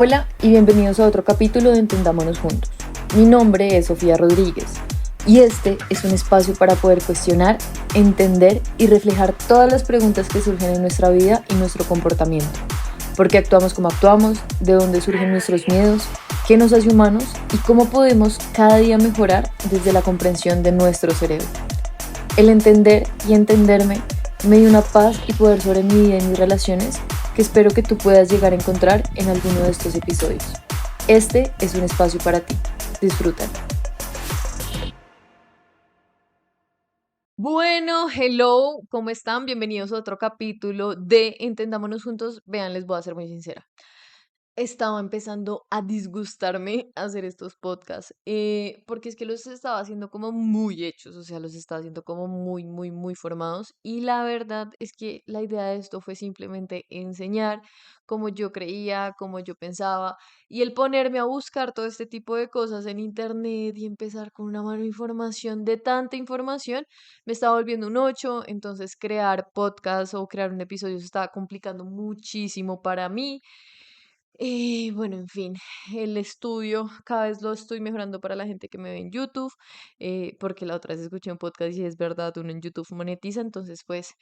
Hola y bienvenidos a otro capítulo de Entendámonos Juntos. Mi nombre es Sofía Rodríguez y este es un espacio para poder cuestionar, entender y reflejar todas las preguntas que surgen en nuestra vida y nuestro comportamiento. ¿Por qué actuamos como actuamos? ¿De dónde surgen nuestros miedos? ¿Qué nos hace humanos? ¿Y cómo podemos cada día mejorar desde la comprensión de nuestro cerebro? El entender y entenderme me dio una paz y poder sobre mi vida y mis relaciones que espero que tú puedas llegar a encontrar en alguno de estos episodios. Este es un espacio para ti. Disfrútalo. Bueno, hello, ¿cómo están? Bienvenidos a otro capítulo de Entendámonos Juntos. Vean, les voy a ser muy sincera. Estaba empezando a disgustarme hacer estos podcasts, porque es que los estaba haciendo como muy hechos, o sea, los estaba haciendo como muy formados. Y la verdad es que la idea de esto fue simplemente enseñar como yo creía, como yo pensaba, y el ponerme a buscar todo este tipo de cosas en internet y empezar con una mano de información, de tanta información, me estaba volviendo un ocho. Entonces crear podcast o crear un episodio se estaba complicando muchísimo para mí. Bueno, en fin, el estudio cada vez lo estoy mejorando para la gente que me ve en YouTube, porque la otra vez escuché un podcast y es verdad, uno en YouTube monetiza. Entonces pues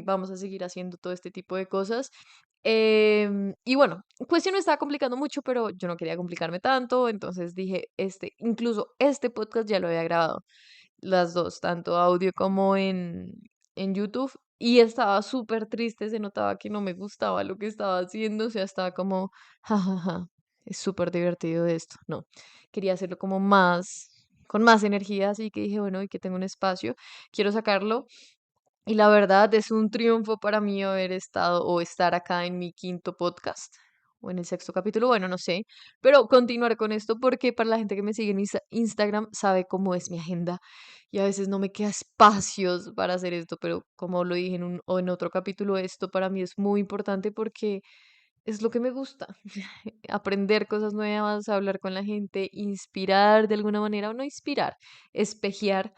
vamos a seguir haciendo todo este tipo de cosas. Y bueno, cuestión me estaba complicando mucho, pero yo no quería complicarme tanto. Entonces dije, incluso este podcast ya lo había grabado, las dos, tanto audio como en YouTube, y estaba súper triste, se notaba que no me gustaba lo que estaba haciendo. O sea, estaba como, jajaja, es súper divertido esto. No, quería hacerlo como más, con más energía, así que dije, bueno, y que tengo un espacio, quiero sacarlo. Y la verdad es un triunfo para mí haber estado o estar acá en mi quinto podcast o en el sexto capítulo, bueno, no sé, pero continuar con esto porque para la gente que me sigue en Instagram sabe cómo es mi agenda y a veces no me queda espacios para hacer esto. Pero como lo dije en un o en otro capítulo, esto para mí es muy importante porque es lo que me gusta. Aprender cosas nuevas, hablar con la gente, inspirar de alguna manera, o no inspirar, espejear,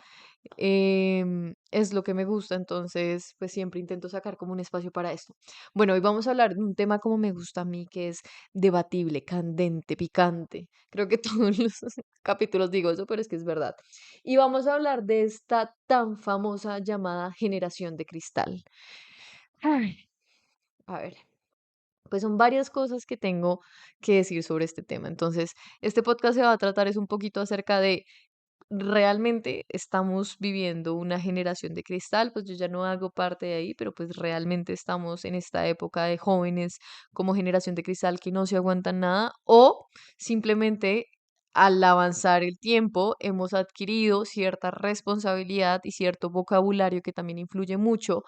es lo que me gusta. Entonces, pues siempre intento sacar como un espacio para esto. Bueno, hoy vamos a hablar de un tema como me gusta a mí, que es debatible, candente, picante. Creo que todos los capítulos digo eso, pero es que es verdad. Y vamos a hablar de esta tan famosa llamada generación de cristal. Ay, a ver, pues son varias cosas que tengo que decir sobre este tema. Entonces, este podcast se va a tratar es un poquito acerca de, realmente estamos viviendo una generación de cristal. Pues yo ya no hago parte de ahí, pero pues realmente estamos en esta época de jóvenes como generación de cristal que no se aguantan nada, o simplemente al avanzar el tiempo hemos adquirido cierta responsabilidad y cierto vocabulario que también influye mucho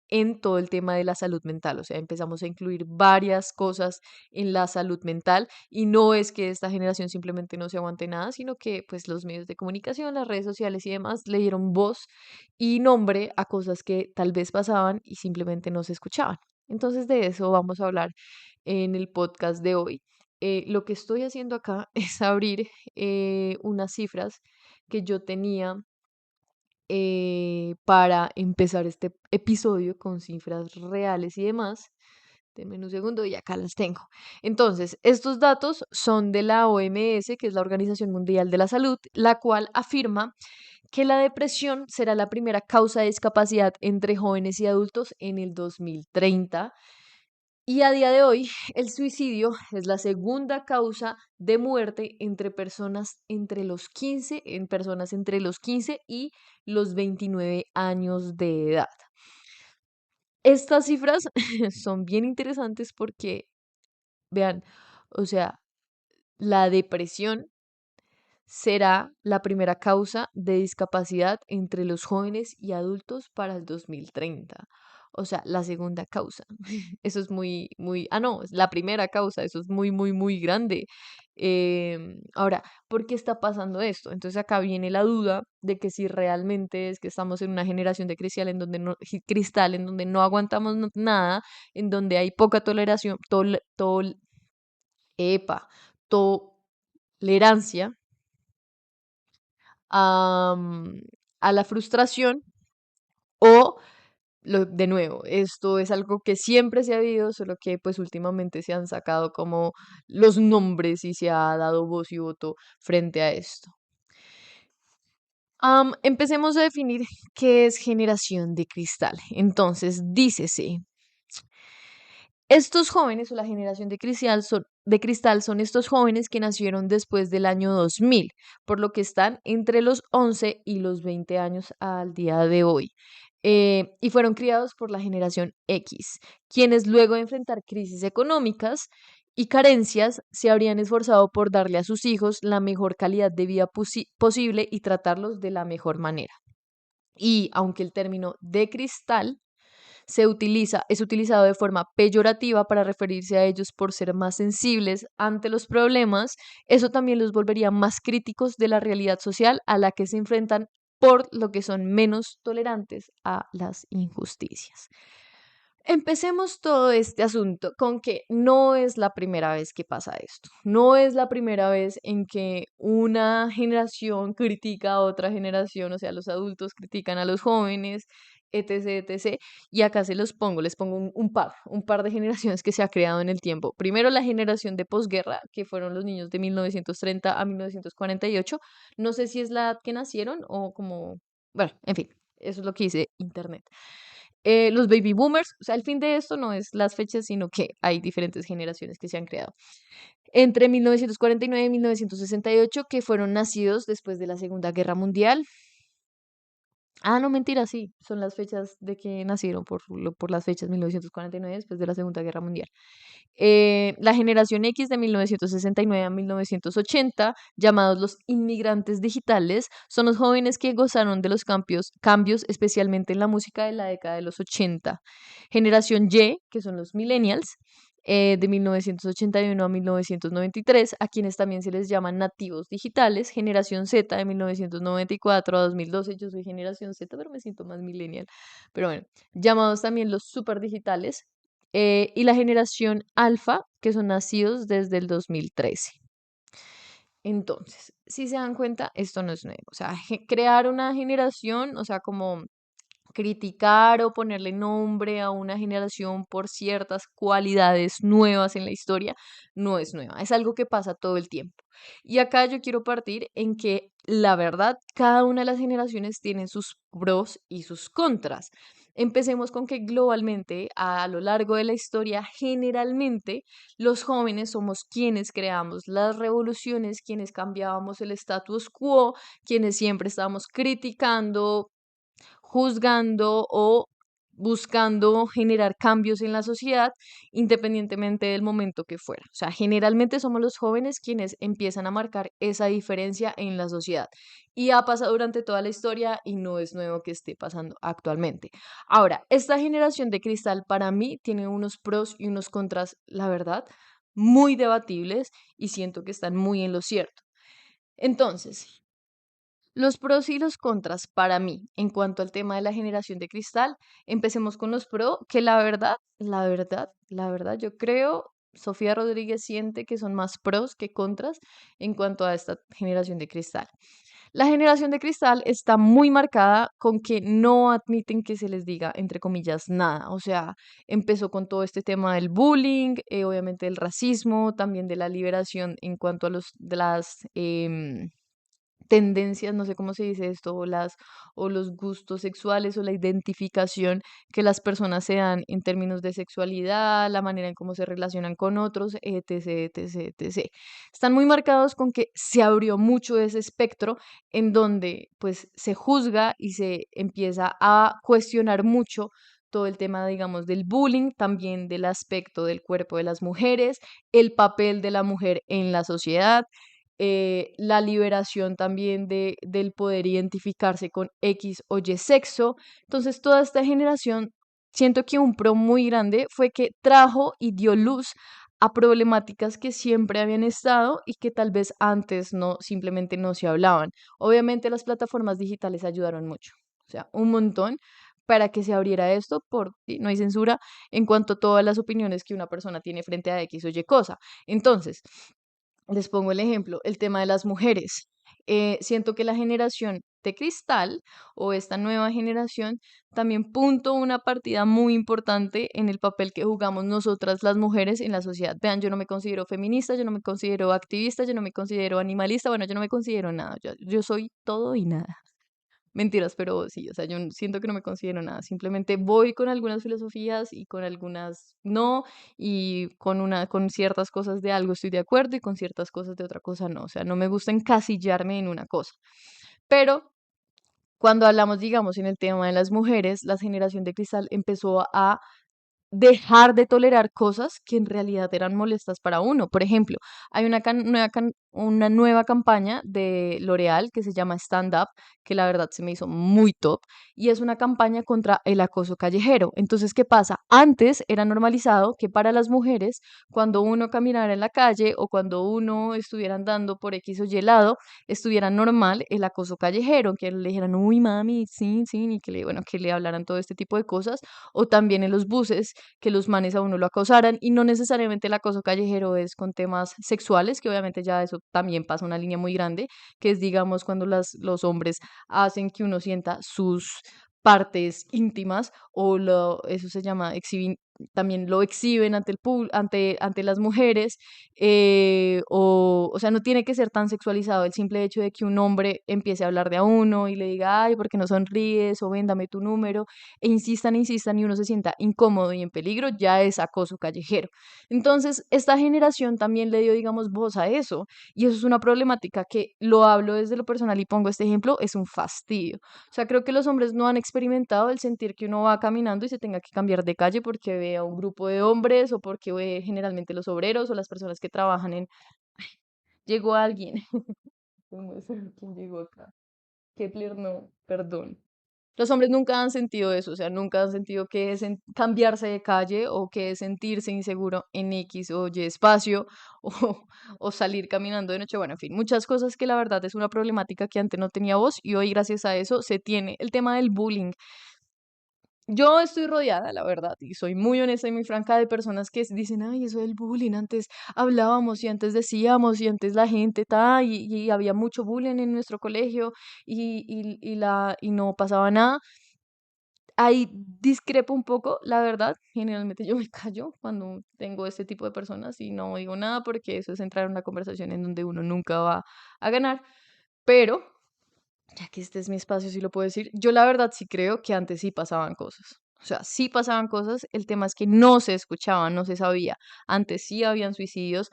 en todo el tema de la salud mental. O sea, empezamos a incluir varias cosas en la salud mental, y no es que esta generación simplemente no se aguante nada, sino que pues los medios de comunicación, las redes sociales y demás le dieron voz y nombre a cosas que tal vez pasaban y simplemente no se escuchaban. Entonces de eso vamos a hablar en el podcast de hoy. Lo que estoy haciendo acá es abrir unas cifras que yo tenía para empezar este episodio con cifras reales y demás. Denme un segundo y acá las tengo. Entonces, estos datos son de la OMS, que es la Organización Mundial de la Salud, la cual afirma que la depresión será la primera causa de discapacidad entre jóvenes y adultos en el 2030. Y a día de hoy, el suicidio es la segunda causa de muerte entre personas entre los 15, en personas entre los 15 y los 29 años de edad. Estas cifras son bien interesantes porque, vean, o sea, la depresión será la primera causa de discapacidad entre los jóvenes y adultos para el 2030. O sea, la segunda causa. Eso es no, es la primera causa. Eso es muy grande. Ahora, ¿por qué está pasando esto? Entonces acá viene la duda de que si realmente es que estamos en una generación de cristal en donde no, cristal, en donde no aguantamos nada, en donde hay poca toleración, epa, tolerancia a, a la frustración, o de nuevo, esto es algo que siempre se ha habido, solo que pues últimamente se han sacado como los nombres y se ha dado voz y voto frente a esto. Empecemos a definir qué es generación de cristal. Entonces, dícese, estos jóvenes o la generación de cristal son estos jóvenes que nacieron después del año 2000, por lo que están entre los 11 y los 20 años al día de hoy. Y fueron criados por la generación X, quienes luego de enfrentar crisis económicas y carencias se habrían esforzado por darle a sus hijos la mejor calidad de vida posible y tratarlos de la mejor manera. Y aunque el término de cristal es utilizado de forma peyorativa para referirse a ellos por ser más sensibles ante los problemas, eso también los volvería más críticos de la realidad social a la que se enfrentan, por lo que son menos tolerantes a las injusticias. Empecemos todo este asunto con que no es la primera vez que pasa esto. No es la primera vez en que una generación critica a otra generación, o sea, los adultos critican a los jóvenes, etc, etc. Y acá les pongo un par de generaciones que se ha creado en el tiempo. Primero la generación de posguerra, que fueron los niños de 1930 a 1948. No sé si es la edad que nacieron o como, bueno, en fin, eso es lo que dice internet. Los baby boomers, o sea, el fin de esto no es las fechas, sino que hay diferentes generaciones que se han creado. Entre 1949 y 1968, que fueron nacidos después de la Segunda Guerra Mundial. Ah, no, mentira, sí, son las fechas de que nacieron por las fechas 1949, después de la Segunda Guerra Mundial. La generación X de 1969 a 1980, llamados los inmigrantes digitales, son los jóvenes que gozaron de los cambios especialmente en la música de la década de los 80. Generación Y, que son los millennials, de 1981 a 1993, a quienes también se les llaman nativos digitales. Generación Z de 1994 a 2012, yo soy generación Z, pero me siento más millennial. Pero bueno, llamados también los super digitales, y la generación alfa, que son nacidos desde el 2013. Entonces, si se dan cuenta, esto no es nuevo. O sea, crear una generación, o sea, como criticar o ponerle nombre a una generación por ciertas cualidades nuevas en la historia, no es nueva, es algo que pasa todo el tiempo. Y acá yo quiero partir en que la verdad, cada una de las generaciones tiene sus pros y sus contras. Empecemos con que globalmente, a lo largo de la historia, generalmente los jóvenes somos quienes creamos las revoluciones, quienes cambiábamos el status quo, quienes siempre estábamos criticando, juzgando o buscando generar cambios en la sociedad, independientemente del momento que fuera. O sea, generalmente somos los jóvenes quienes empiezan a marcar esa diferencia en la sociedad. Y ha pasado durante toda la historia y no es nuevo que esté pasando actualmente. Ahora, esta generación de cristal para mí tiene unos pros y unos contras, la verdad, muy debatibles y siento que están muy en lo cierto. Entonces, los pros y los contras para mí en cuanto al tema de la generación de cristal, empecemos con los pros, que la verdad, yo creo, Sofía Rodríguez siente que son más pros que contras en cuanto a esta generación de cristal. La generación de cristal está muy marcada con que no admiten que se les diga, entre comillas, nada. O sea, empezó con todo este tema del bullying, obviamente del racismo, también de la liberación en cuanto a de las tendencias, no sé cómo se dice esto, o los gustos sexuales o la identificación que las personas se dan en términos de sexualidad, la manera en cómo se relacionan con otros, etc, etc, etc. Están muy marcados con que se abrió mucho ese espectro en donde pues se juzga y se empieza a cuestionar mucho todo el tema, digamos, del bullying, también del aspecto del cuerpo de las mujeres, el papel de la mujer en la sociedad, la liberación también del poder identificarse con X o Y sexo. Entonces, toda esta generación, siento que un pro muy grande fue que trajo y dio luz a problemáticas que siempre habían estado y que tal vez antes no, simplemente no se hablaban. Obviamente las plataformas digitales ayudaron mucho, o sea, un montón para que se abriera esto, sí, no hay censura en cuanto a todas las opiniones que una persona tiene frente a X o Y cosa. Entonces, les pongo el ejemplo, el tema de las mujeres. Siento que la generación de cristal o esta nueva generación también punto una partida muy importante en el papel que jugamos nosotras las mujeres en la sociedad. Vean, yo no me considero feminista, yo no me considero activista, yo no me considero animalista, bueno, yo no me considero nada, yo soy todo y nada. Mentiras, pero sí, o sea, yo siento que no me considero nada. Simplemente voy con algunas filosofías y con algunas no, y con ciertas cosas de algo estoy de acuerdo y con ciertas cosas de otra cosa no. O sea, no me gusta encasillarme en una cosa. Pero cuando hablamos, digamos, en el tema de las mujeres, la generación de cristal empezó a dejar de tolerar cosas que en realidad eran molestas para uno. Por ejemplo, hay una nueva campaña de L'Oreal que se llama Stand Up, que la verdad se me hizo muy top, y es una campaña contra el acoso callejero. Entonces, ¿qué pasa? Antes era normalizado que para las mujeres, cuando uno caminara en la calle o cuando uno estuviera andando por X o Y lado, estuviera normal el acoso callejero, que le dijeran, uy, mami, sí, sí, y que bueno, que le hablaran todo este tipo de cosas, o también en los buses, que los manes a uno lo acosaran, y no necesariamente el acoso callejero es con temas sexuales, que obviamente ya eso también pasa una línea muy grande, que es, digamos, cuando los hombres hacen que uno sienta sus partes íntimas o eso se llama también lo exhiben ante ante las mujeres, o sea, no tiene que ser tan sexualizado el simple hecho de que un hombre empiece a hablar de a uno y le diga, ay, ¿por qué no sonríes? O ven, dame tu número, e insistan y uno se sienta incómodo y en peligro, ya es acoso callejero. Entonces, esta generación también le dio, digamos, voz a eso, y eso es una problemática que lo hablo desde lo personal y pongo este ejemplo, es un fastidio. O sea, creo que los hombres no han experimentado el sentir que uno va caminando y se tenga que cambiar de calle porque ve a un grupo de hombres o porque ve generalmente los obreros o las personas que trabajan en... Llegó alguien. ¿Cómo es? ¿Quién llegó acá? Kepler, no, perdón. Los hombres nunca han sentido eso, o sea, nunca han sentido que es cambiarse de calle o que es sentirse inseguro en X o Y espacio o, o salir caminando de noche. Bueno, en fin, muchas cosas que la verdad es una problemática que antes no tenía voz y hoy gracias a eso se tiene. El tema del bullying. Yo estoy rodeada, la verdad, y soy muy honesta y muy franca de personas que dicen, ay, eso del bullying, antes hablábamos y antes decíamos y antes la gente y había mucho bullying en nuestro colegio y no pasaba nada. Ahí discrepo un poco, la verdad. Generalmente yo me callo cuando tengo este tipo de personas y no digo nada porque eso es entrar en una conversación en donde uno nunca va a ganar. Pero, ya que este es mi espacio, sí lo puedo decir, yo la verdad sí creo que antes sí pasaban cosas. O sea, sí pasaban cosas, el tema es que no se escuchaban, no se sabía. Antes sí habían suicidios,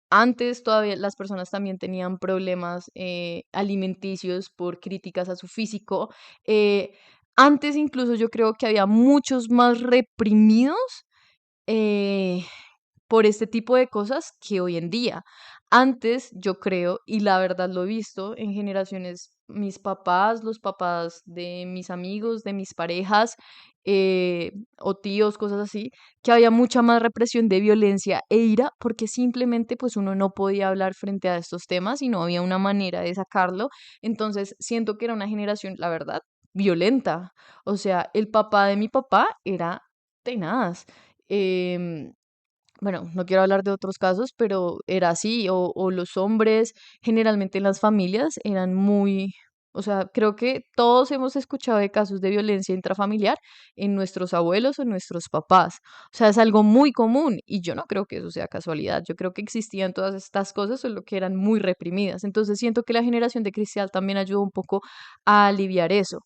antes todavía las personas también tenían problemas alimenticios por críticas a su físico. eh, Antes incluso yo creo que había muchos más reprimidos eh, por este tipo de cosas que hoy en día. Antes, yo creo, y la verdad lo he visto en generaciones, mis papás, los papás de mis amigos, de mis parejas, o tíos, cosas así, que había mucha más represión de violencia e ira, porque simplemente pues uno no podía hablar frente a estos temas y no había una manera de sacarlo. Entonces, siento que era una generación, la verdad, violenta. O sea, el papá de mi papá era tenaz. em, bueno, no quiero hablar de otros casos, pero era así, o los hombres generalmente en las familias eran muy, o sea, creo que todos hemos escuchado de casos de violencia intrafamiliar en nuestros abuelos o en nuestros papás. O sea, es algo muy común y yo no creo que eso sea casualidad. Yo creo que existían todas estas cosas, solo que eran muy reprimidas. Entonces siento que la generación de cristal también ayudó un poco a aliviar eso.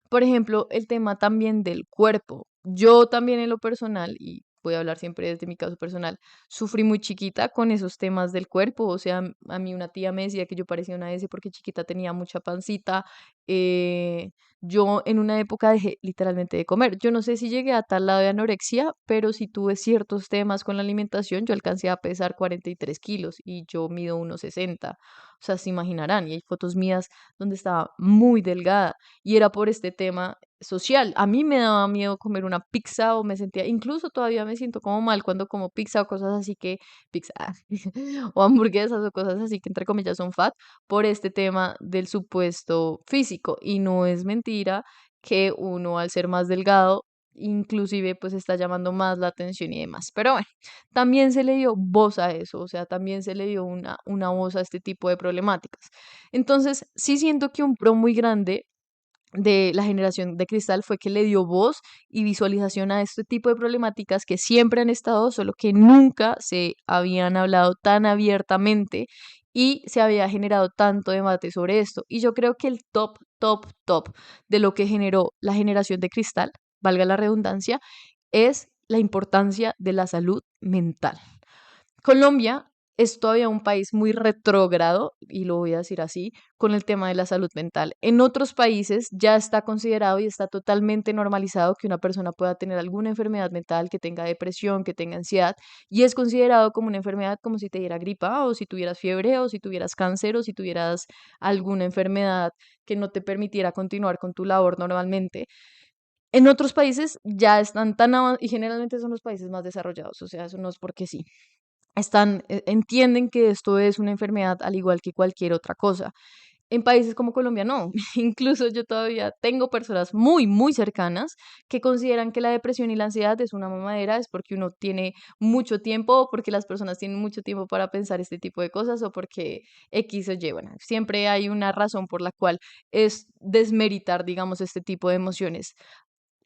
Por ejemplo, el tema también del cuerpo. Yo también en lo personal, y voy a hablar siempre desde mi caso personal, sufrí muy chiquita con esos temas del cuerpo. O sea, a mí una tía me decía que yo parecía una S porque chiquita tenía mucha pancita. eh, yo en una época dejé literalmente de comer. Yo no sé si llegué a tal lado de anorexia, pero sí tuve ciertos temas con la alimentación. Yo alcancé a pesar 43 kilos y yo mido 1,60. O sea, se imaginarán. Y hay fotos mías donde estaba muy delgada y era por este tema social. A mí me daba miedo comer una pizza o me sentía, incluso todavía me siento como mal cuando como pizza o cosas así que, pizza, o hamburguesas o cosas así que entre comillas son fat, por este tema del supuesto físico. Y no es mentira que uno al ser más delgado inclusive pues está llamando más la atención y demás. Pero bueno, también se le dio voz a eso, o sea, también se le dio una voz a este tipo de problemáticas. Entonces, sí siento que un pro muy grande de la generación de cristal fue que le dio voz y visualización a este tipo de problemáticas que siempre han estado, solo que nunca se habían hablado tan abiertamente y se había generado tanto debate sobre esto. Y yo creo que el top de lo que generó la generación de cristal, valga la redundancia, es la importancia de la salud mental. Colombia es todavía un país muy retrógrado, y lo voy a decir así, con el tema de la salud mental. En otros países ya está considerado y está totalmente normalizado que una persona pueda tener alguna enfermedad mental, que tenga depresión, que tenga ansiedad, y es considerado como una enfermedad como si te diera gripa, o si tuvieras fiebre, o si tuvieras cáncer, o si tuvieras alguna enfermedad que no te permitiera continuar con tu labor normalmente. En otros países ya están tan avanzados, y generalmente son los países más desarrollados, o sea, eso no es porque sí entienden que esto es una enfermedad al igual que cualquier otra cosa. En países como Colombia no. Incluso yo todavía tengo personas muy cercanas que consideran que la depresión y la ansiedad es una mamadera, es porque uno tiene mucho tiempo o porque las personas tienen mucho tiempo para pensar este tipo de cosas o porque X o Y. Bueno, siempre hay una razón por la cual es desmeritar, digamos, este tipo de emociones.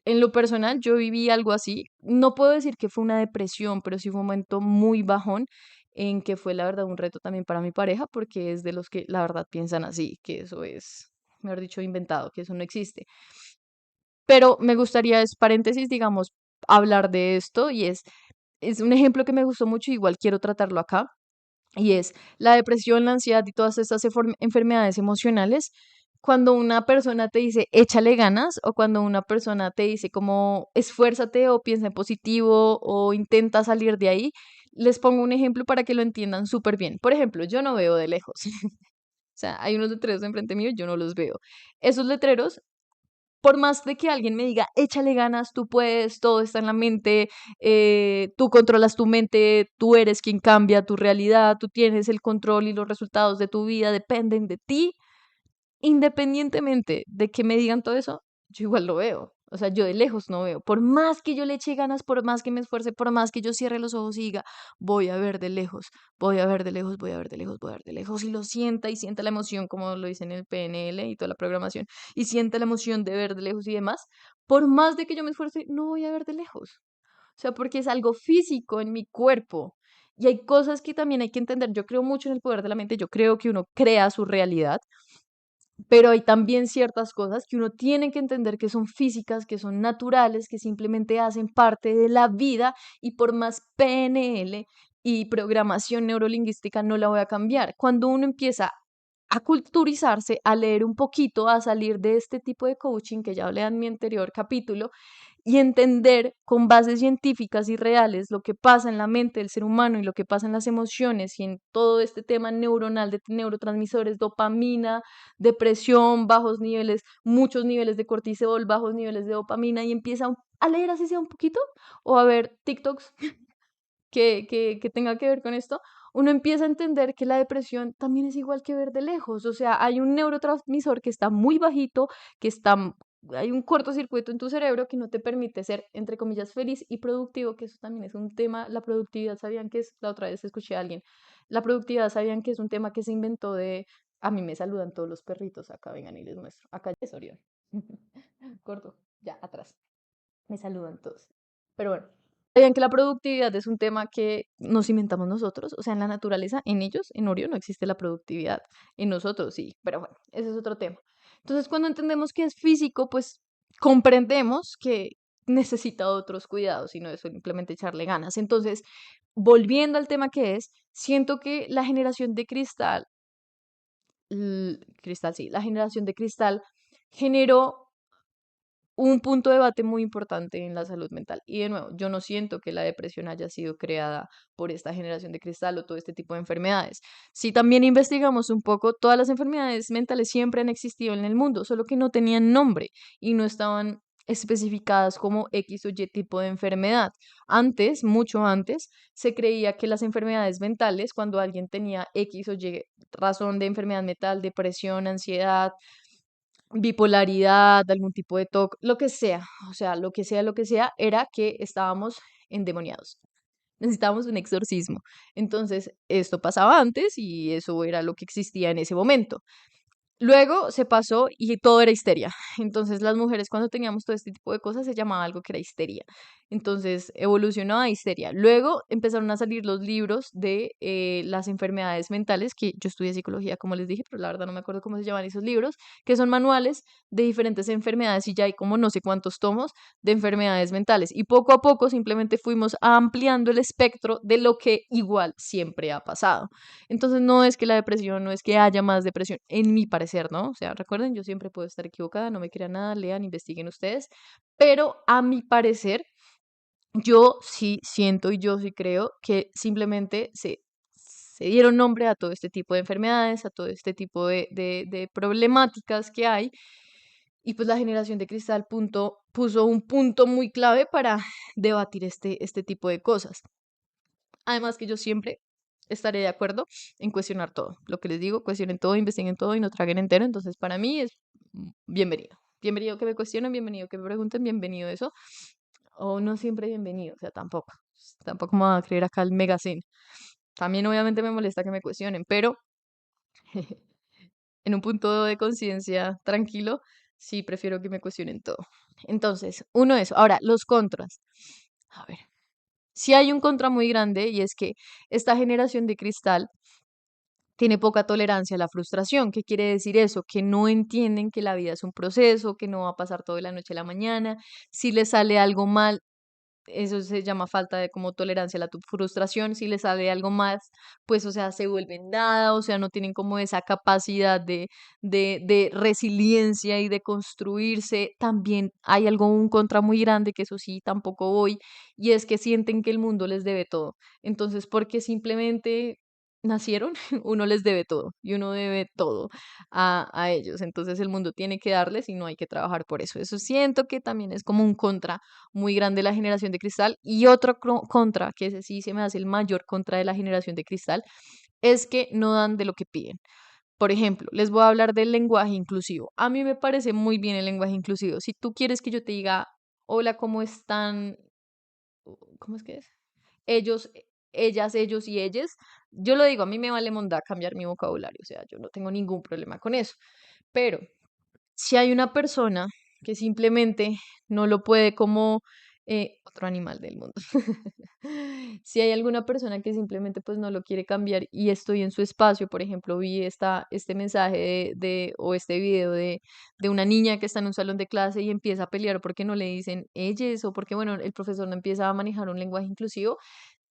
En lo personal, yo viví algo así. No puedo decir que fue una depresión, pero sí fue un momento muy bajón en que fue la verdad un reto también para mi pareja, porque es de los que la verdad piensan así, que eso es, mejor dicho, inventado, que eso no existe. Pero me gustaría, es paréntesis, digamos, hablar de esto y es un ejemplo que me gustó mucho, igual quiero tratarlo acá, y es la depresión, la ansiedad y todas estas enfermedades emocionales. Cuando una persona te dice échale ganas o cuando una persona te dice como esfuérzate o piensa en positivo o intenta salir de ahí, les pongo un ejemplo para que lo entiendan súper bien. Por ejemplo, yo no veo de lejos. O sea, hay unos letreros enfrente mío, yo no los veo. Esos letreros, por más de que alguien me diga, échale ganas, tú puedes, todo está en la mente, tú controlas tu mente, tú eres quien cambia tu realidad, tú tienes el control y los resultados de tu vida dependen de ti, independientemente de que me digan todo eso, yo igual lo veo. O sea, yo de lejos no veo. Por más que yo le eche ganas, por más que me esfuerce, por más que yo cierre los ojos y diga, voy a ver de lejos, voy a ver de lejos, voy a ver de lejos, voy a ver de lejos, y lo sienta y sienta la emoción, como lo dice en el PNL y toda la programación, y sienta la emoción de ver de lejos y demás, por más de que yo me esfuerce, no voy a ver de lejos. O sea, porque es algo físico en mi cuerpo. Y hay cosas que también hay que entender. Yo creo mucho en el poder de la mente, yo creo que uno crea su realidad, pero hay también ciertas cosas que uno tiene que entender que son físicas, que son naturales, que simplemente hacen parte de la vida y por más PNL y programación neurolingüística no la voy a cambiar. Cuando uno empieza a culturizarse, a leer un poquito, a salir de este tipo de coaching que ya hablé en mi anterior capítulo, y entender con bases científicas y reales lo que pasa en la mente del ser humano y lo que pasa en las emociones y en todo este tema neuronal de neurotransmisores, dopamina, depresión, bajos niveles, muchos niveles de cortisol, bajos niveles de dopamina, y empieza a leer así sea un poquito o a ver TikToks que tenga que ver con esto, uno empieza a entender que la depresión también es igual que ver de lejos. O sea, hay un neurotransmisor que está muy bajito, que está, hay un cortocircuito en tu cerebro que no te permite ser, entre comillas, feliz y productivo, que eso también es un tema. La productividad, ¿sabían que es? La otra vez escuché a alguien. La productividad, ¿sabían que es un tema que se inventó de... A mí me saludan todos los perritos acá, vengan y les muestro. Acá es Orión. Corto, ya, atrás. Me saludan todos. Pero bueno, ¿sabían que la productividad es un tema que nos inventamos nosotros? O sea, en la naturaleza, en ellos, en Orión, no existe la productividad. En nosotros sí, pero bueno, ese es otro tema. Entonces, cuando entendemos que es físico, pues comprendemos que necesita otros cuidados y no es simplemente echarle ganas. Entonces, volviendo al tema que es, siento que la generación de cristal, cristal, sí, la generación de cristal generó un punto de debate muy importante en la salud mental. Y de nuevo, yo no siento que la depresión haya sido creada por esta generación de cristal o todo este tipo de enfermedades. Si también investigamos un poco, todas las enfermedades mentales siempre han existido en el mundo, solo que no tenían nombre y no estaban especificadas como X o Y tipo de enfermedad. Antes, mucho antes, se creía que las enfermedades mentales, cuando alguien tenía X o Y razón de enfermedad mental, depresión, ansiedad, bipolaridad, algún tipo de TOC, lo que sea, o sea, lo que sea, era que estábamos endemoniados. Necesitábamos un exorcismo. Entonces, esto pasaba antes y eso era lo que existía en ese momento. Luego se pasó y todo era histeria. Entonces las mujeres cuando teníamos todo este tipo de cosas se llamaba algo que era histeria. Entonces evolucionó a histeria. Luego empezaron a salir los libros de las enfermedades mentales, que yo estudié psicología, como les dije, pero la verdad no me acuerdo cómo se llaman esos libros, que son manuales de diferentes enfermedades y ya hay como no sé cuántos tomos de enfermedades mentales. Y poco a poco simplemente fuimos ampliando el espectro de lo que igual siempre ha pasado. Entonces no es que la depresión, no es que haya más depresión, en mi parecer, ¿no? O sea, recuerden, yo siempre puedo estar equivocada, no me crean nada, lean, investiguen ustedes, pero a mi parecer, yo sí siento y yo sí creo que simplemente se dieron nombre a todo este tipo de enfermedades, a todo este tipo de problemáticas que hay, y pues la generación de cristal puso un punto muy clave para debatir este tipo de cosas. Además que yo siempre estaré de acuerdo en cuestionar todo. Lo que les digo, cuestionen todo, investiguen todo y no traguen entero. Entonces, para mí es bienvenido. Bienvenido que me cuestionen, bienvenido que me pregunten, bienvenido eso. O no siempre bienvenido, o sea, tampoco. Tampoco me va a creer acá el megacin. También obviamente me molesta que me cuestionen, pero en un punto de conciencia tranquilo, sí prefiero que me cuestionen todo. Entonces, uno eso. Ahora, los contras. A ver, sí hay un contra muy grande y es que esta generación de cristal tiene poca tolerancia a la frustración. ¿Qué quiere decir eso? Que no entienden que la vida es un proceso, que no va a pasar todo de la noche a la mañana. Si les sale algo mal, eso se llama falta de como tolerancia a la frustración. Si les sale algo más, pues, o sea, se vuelven nada, o sea, no tienen como esa capacidad de resiliencia y de construirse. También hay algo, un contra muy grande, que eso sí tampoco voy, y es que sienten que el mundo les debe todo. Entonces, porque simplemente nacieron, uno les debe todo y uno debe todo a ellos. Entonces el mundo tiene que darles y no hay que trabajar por eso. Eso siento que también es como un contra muy grande de la generación de cristal. Y otro contra, que ese sí se me hace el mayor contra de la generación de cristal, es que no dan de lo que piden. Por ejemplo, les voy a hablar del lenguaje inclusivo. A mí me parece muy bien el lenguaje inclusivo. Si tú quieres que yo te diga, hola, ¿cómo están? ¿Cómo es que es? Ellos, ellas, ellos y ellas, yo lo digo, a mí me vale mondá cambiar mi vocabulario, o sea, yo no tengo ningún problema con eso. Pero si hay una persona que simplemente no lo puede como otro animal del mundo, si hay alguna persona que simplemente pues no lo quiere cambiar y estoy en su espacio, por ejemplo, vi este mensaje o este video de una niña que está en un salón de clase y empieza a pelear porque no le dicen ellas o porque, bueno, el profesor no empieza a manejar un lenguaje inclusivo.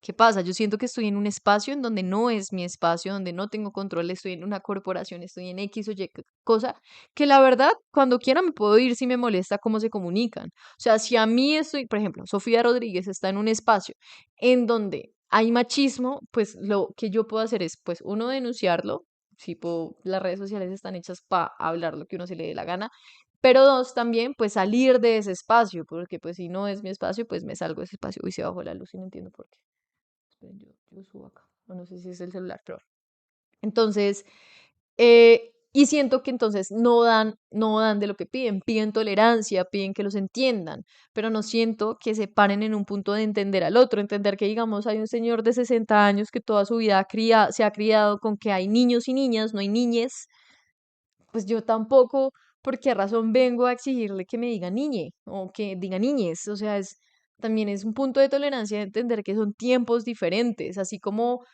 ¿Qué pasa? Yo siento que estoy en un espacio en donde no es mi espacio, donde no tengo control, estoy en una corporación, estoy en X o Y cosa, que la verdad, cuando quiera me puedo ir si me molesta cómo se comunican. O sea, si a mí estoy, por ejemplo, Sofía Rodríguez está en un espacio en donde hay machismo, pues lo que yo puedo hacer es, pues, uno, denunciarlo, tipo, las redes sociales están hechas para hablar lo que uno se le dé la gana, pero dos, también, pues, salir de ese espacio, porque, pues, si no es mi espacio, pues, me salgo de ese espacio. Uy, se bajó la luz y no entiendo por qué. Esperen, yo subo acá. O no sé si es el celular, pero entonces, y siento que entonces no dan de lo que piden, piden tolerancia, piden que los entiendan, pero no siento que se paren en un punto de entender al otro, entender que, digamos, hay un señor de 60 años que toda su vida se ha criado con que hay niños y niñas, no hay niñes, pues yo tampoco, ¿por qué razón vengo a exigirle que me diga niñe o que diga niñes? O sea, también es un punto de tolerancia de entender que son tiempos diferentes, así como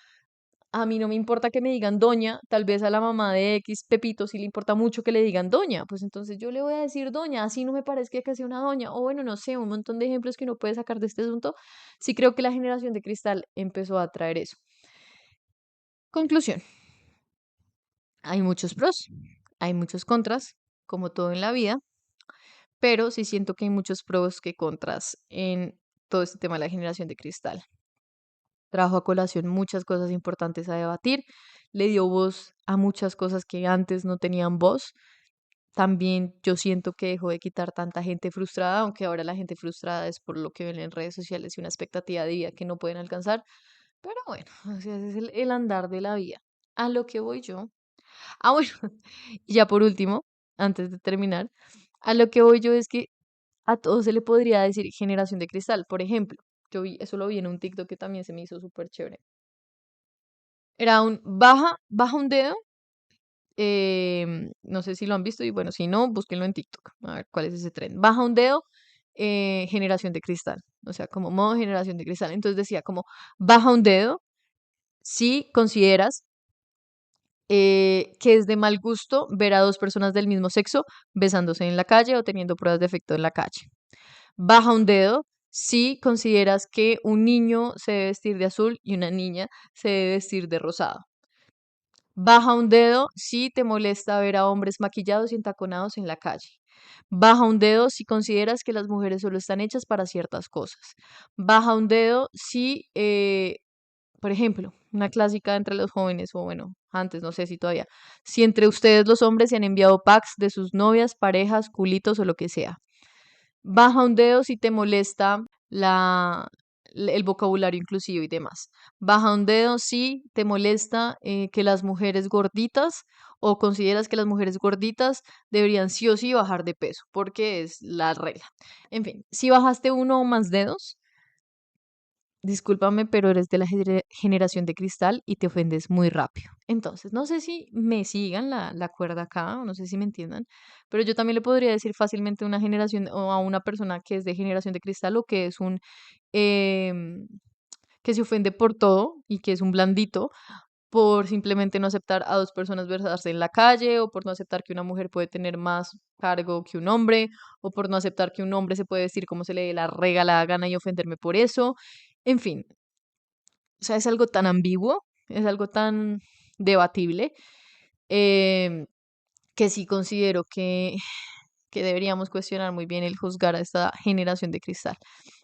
a mí no me importa que me digan doña, tal vez a la mamá de X Pepito sí le importa mucho que le digan doña, pues entonces yo le voy a decir doña, así no me parezca que sea una doña, o bueno, no sé, un montón de ejemplos que uno puede sacar de este asunto. Sí creo que la generación de cristal empezó a traer eso. Conclusión, hay muchos pros, hay muchos contras, como todo en la vida, pero sí siento que hay muchos pros que contras en todo este tema de la generación de cristal. Trajo a colación muchas cosas importantes a debatir, le dio voz a muchas cosas que antes no tenían voz. También yo siento que dejó de quitar tanta gente frustrada, aunque ahora la gente frustrada es por lo que ven en redes sociales y una expectativa de vida que no pueden alcanzar. Pero bueno, o sea, ese es el andar de la vida. A lo que voy yo. Ah, bueno, y ya por último, antes de terminar, a lo que voy yo es que a todo se le podría decir generación de cristal. Por ejemplo, eso lo vi en un TikTok que también se me hizo súper chévere. Era baja un dedo, no sé si lo han visto y bueno, si no, búsquenlo en TikTok, a ver cuál es ese tren. Baja un dedo, generación de cristal, o sea, como modo generación de cristal. Entonces decía como, baja un dedo si consideras que es de mal gusto ver a dos personas del mismo sexo besándose en la calle o teniendo pruebas de afecto en la calle. Baja un dedo si consideras que un niño se debe vestir de azul y una niña se debe vestir de rosado. Baja un dedo si te molesta ver a hombres maquillados y entaconados en la calle. Baja un dedo si consideras que las mujeres solo están hechas para ciertas cosas. Baja un dedo si, por ejemplo, una clásica entre los jóvenes, o bueno, antes, no sé si todavía, si entre ustedes los hombres se han enviado packs de sus novias, parejas, culitos o lo que sea. Baja un dedo si te molesta la, el vocabulario inclusivo y demás. Baja un dedo si te molesta que las mujeres gorditas o consideras que las mujeres gorditas deberían sí o sí bajar de peso, porque es la regla. En fin, si bajaste uno o más dedos, discúlpame, pero eres de la generación de cristal y te ofendes muy rápido. Entonces, no sé si me sigan la cuerda acá, o no sé si me entiendan, pero yo también le podría decir fácilmente a una generación o a una persona que es de generación de cristal o que es em, que se ofende por todo y que es un blandito por simplemente no aceptar a dos personas besarse en la calle o por no aceptar que una mujer puede tener más cargo que un hombre o por no aceptar que un hombre se puede decir como se le dé la regalada gana y ofenderme por eso. En fin, o sea, es algo tan ambiguo, es algo tan debatible, em, que sí considero que deberíamos cuestionar muy bien el juzgar a esta generación de cristal.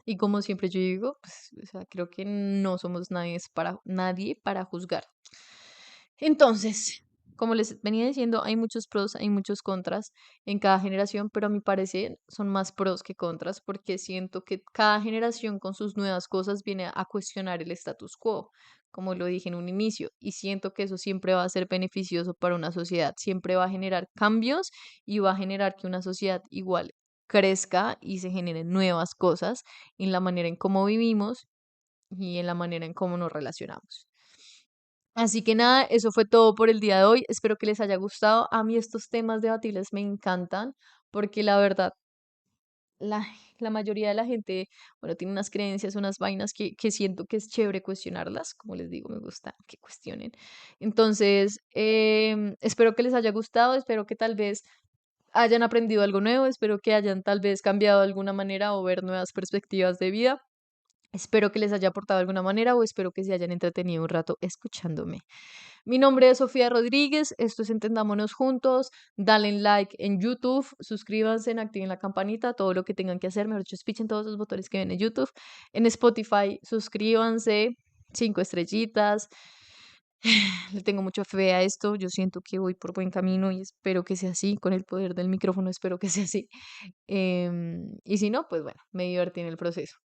Y como siempre yo digo, pues, o sea, creo que no somos nadie para juzgar. Entonces, como les venía diciendo, hay muchos pros, hay muchos contras en cada generación, pero a mi parecer son más pros que contras porque siento que cada generación con sus nuevas cosas viene a cuestionar el status quo, como lo dije en un inicio, y siento que eso siempre va a ser beneficioso para una sociedad, siempre va a generar cambios y va a generar que una sociedad igual crezca y se generen nuevas cosas en la manera en cómo vivimos y en la manera en cómo nos relacionamos. Así que nada, eso fue todo por el día de hoy. Espero que les haya gustado. A mí estos temas debatibles me encantan porque la verdad, la, la mayoría de la gente, bueno, tiene unas creencias, unas vainas que siento que es chévere cuestionarlas. Como les digo, me gusta que cuestionen. Entonces, espero que les haya gustado, espero que tal vez hayan aprendido algo nuevo, espero que hayan tal vez cambiado de alguna manera o ver nuevas perspectivas de vida. Espero que les haya aportado de alguna manera o espero que se hayan entretenido un rato escuchándome. Mi nombre es Sofía Rodríguez, esto es Entendámonos Juntos, dale like en YouTube, suscríbanse, activen la campanita, todo lo que tengan que hacer, mejor dicho, pichen todos los botones que ven en YouTube. En Spotify, suscríbanse, 5 estrellitas. Le tengo mucha fe a esto, yo siento que voy por buen camino y espero que sea así, con el poder del micrófono espero que sea así. Y si no, pues bueno, me divertí en el proceso.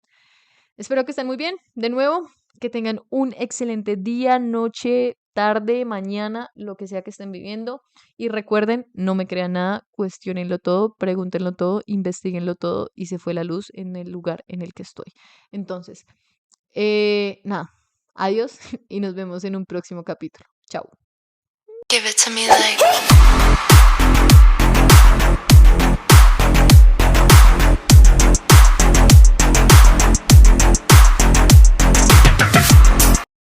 Espero que estén muy bien. De nuevo, que tengan un excelente día, noche, tarde, mañana, lo que sea que estén viviendo. Y recuerden, no me crean nada, cuestionenlo todo, pregúntenlo todo, investiguenlo todo y se fue la luz en el lugar en el que estoy. Entonces, nada, adiós y nos vemos en un próximo capítulo. Chao. Give it to me like